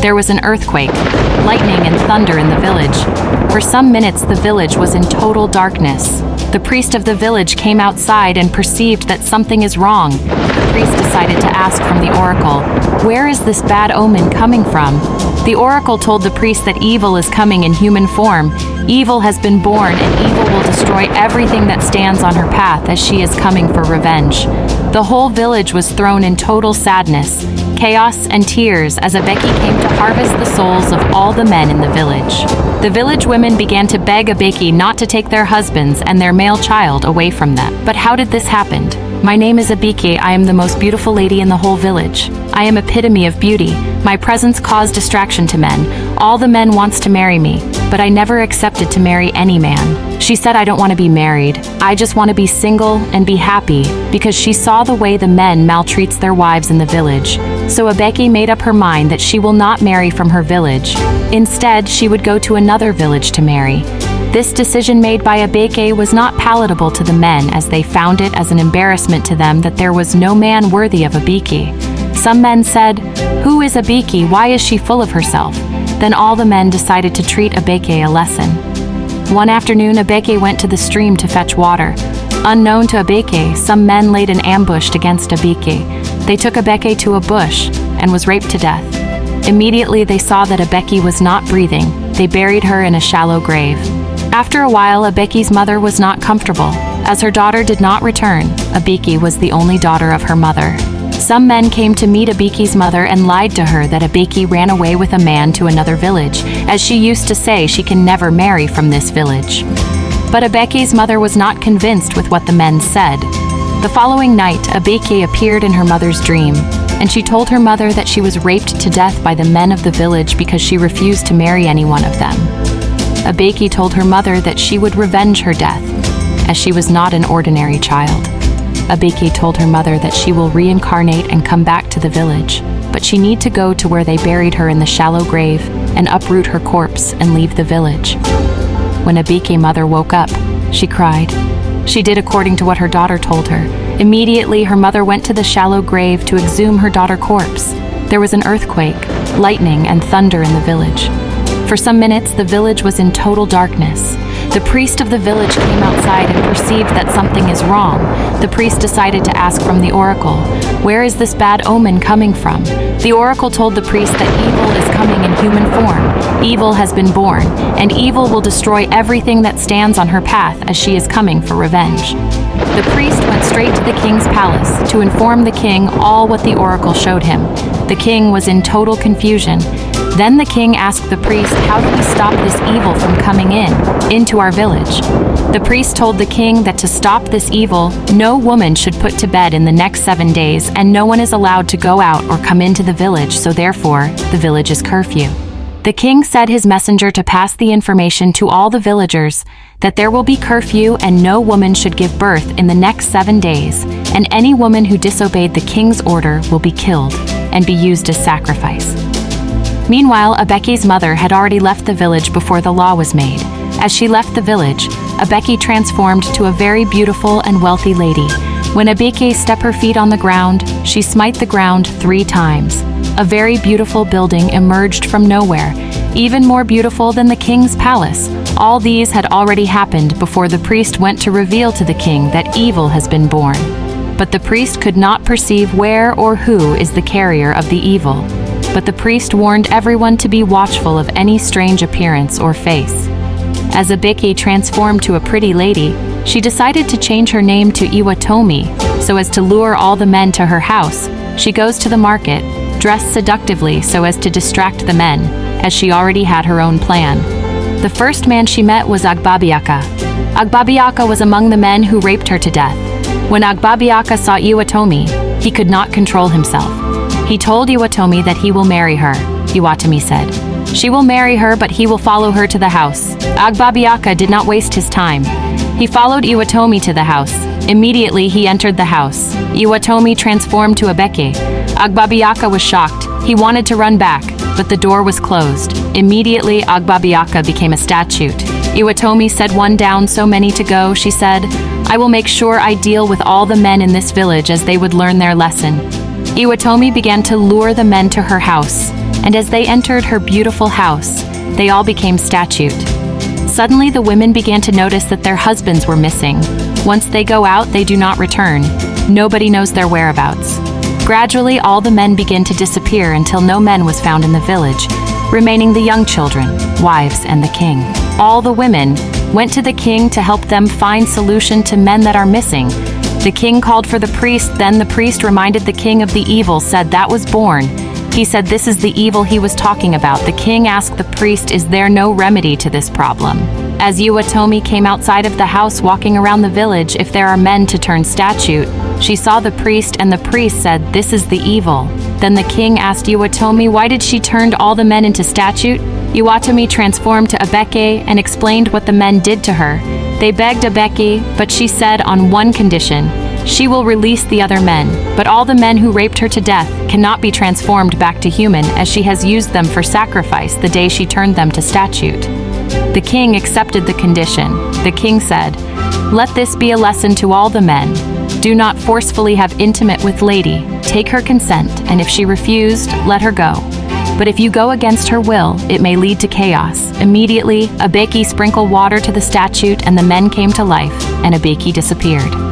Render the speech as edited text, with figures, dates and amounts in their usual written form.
There was an earthquake, lightning and thunder in the village. For some minutes, the village was in total darkness. The priest of the village came outside and perceived that something is wrong. The priest decided to ask from the oracle, "Where is this bad omen coming from?" The oracle told the priest that evil is coming in human form. Evil has been born, and evil will destroy everything that stands on her path as she is coming for revenge. The whole village was thrown in total sadness, chaos, and tears as Aiki came to harvest the souls of all the men in the village. The village women began to beg Aiki not to take their husbands and their male child away from them. But how did this happen? My name is Aiki. I am the most beautiful lady in the whole village. I am epitome of beauty. My presence caused distraction to men. All the men wants to marry me, but I never accepted to marry any man. She said I don't want to be married. I just want to be single and be happy because she saw the way the men maltreats their wives in the village. So Aiki made up her mind that she will not marry from her village. Instead, she would go to another village to marry. This decision made by Aiki was not palatable to the men as they found it as an embarrassment to them that there was no man worthy of Aiki. Some men said, "Who is Aiki? Why is she full of herself?" Then all the men decided to treat Aiki a lesson. One afternoon, Aiki went to the stream to fetch water. Unknown to Aiki, some men laid an ambush against Aiki. They took Aiki to a bush and was raped to death. Immediately, they saw that Aiki was not breathing. They buried her in a shallow grave. After a while, Abiki's mother was not comfortable. As her daughter did not return, Aiki was the only daughter of her mother. Some men came to meet Abiki's mother and lied to her that Aiki ran away with a man to another village, as she used to say she can never marry from this village. But Abiki's mother was not convinced with what the men said. The following night, Aiki appeared in her mother's dream, and she told her mother that she was raped to death by the men of the village because she refused to marry any one of them. Aiki told her mother that she would revenge her death, as she was not an ordinary child. Aiki told her mother that she will reincarnate and come back to the village, but she need to go to where they buried her in the shallow grave and uproot her corpse and leave the village. When Abiki's mother woke up, she cried. She did according to what her daughter told her. Immediately, her mother went to the shallow grave to exhume her daughter's corpse. There was an earthquake, lightning, and thunder in the village. For some minutes, the village was in total darkness. The priest of the village came outside and perceived that something is wrong. The priest decided to ask from the oracle, "Where is this bad omen coming from?" The oracle told the priest that evil is coming in human form. Evil has been born, and evil will destroy everything that stands on her path as she is coming for revenge. The priest went straight to the king's palace to inform the king all what the oracle showed him. The king was in total confusion. Then the king asked the priest, "How do we stop this evil from coming into our village?" The priest told the king that to stop this evil, no woman should put to bed in the next 7 days, and no one is allowed to go out or come into the village, so therefore, the village is curfew. The king said his messenger to pass the information to all the villagers that there will be curfew and no woman should give birth in the next 7 days, and any woman who disobeyed the king's order will be killed and be used as sacrifice. Meanwhile, Abiki's mother had already left the village before the law was made. As she left the village, Aiki transformed to a very beautiful and wealthy lady. When Aiki stepped her feet on the ground, she smite the ground 3 times. A very beautiful building emerged from nowhere, even more beautiful than the king's palace. All these had already happened before the priest went to reveal to the king that evil has been born. But the priest could not perceive where or who is the carrier of the evil. But the priest warned everyone to be watchful of any strange appearance or face. As Aiki transformed to a pretty lady, she decided to change her name to Iwatomi so as to lure all the men to her house. She goes to the market, dressed seductively so as to distract the men, as she already had her own plan. The first man she met was Agbabiaka. Agbabiaka was among the men who raped her to death. When Agbabiaka saw Iwatomi, he could not control himself. He told Iwatomi that he will marry her. Iwatomi said, "She will marry her, but he will follow her to the house." Agbabiaka did not waste his time. He followed Iwatomi to the house. Immediately, he entered the house. Iwatomi transformed to Aiki. Agbabiaka was shocked. He wanted to run back, but the door was closed. Immediately, Agbabiaka became a statue. Iwatomi said, "One down, so many to go," she said. "I will make sure I deal with all the men in this village as they would learn their lesson." Iwatomi began to lure the men to her house. and as they entered her beautiful house, they all became statute. Suddenly, the women began to notice that their husbands were missing. Once they go out, they do not return. Nobody knows their whereabouts. Gradually, all the men begin to disappear until no men was found in the village, remaining the young children, wives, and the king. All the women went to the king to help them find solution to men that are missing. The king called for the priest, then the priest reminded the king of the evil said that was born. He said this is the evil he was talking about. The king asked the priest, is there no remedy to this problem? As Iwatomi came outside of the house walking around the village, if there are men to turn statute, she saw the priest and the priest said, this is the evil. Then the king asked Iwatomi why did she turned all the men into statute? Iwatomi transformed to Abeke and explained what the men did to her. They begged Abeke, but she said on one condition, she will release the other men, but all the men who raped her to death cannot be transformed back to human as she has used them for sacrifice the day she turned them to statute. The king accepted the condition. The king said, let this be a lesson to all the men. Do not forcefully have intimate with lady. Take her consent, and if she refused, let her go. But if you go against her will, it may lead to chaos. Immediately, Abeki sprinkled water to the statute and the men came to life, and Abeki disappeared.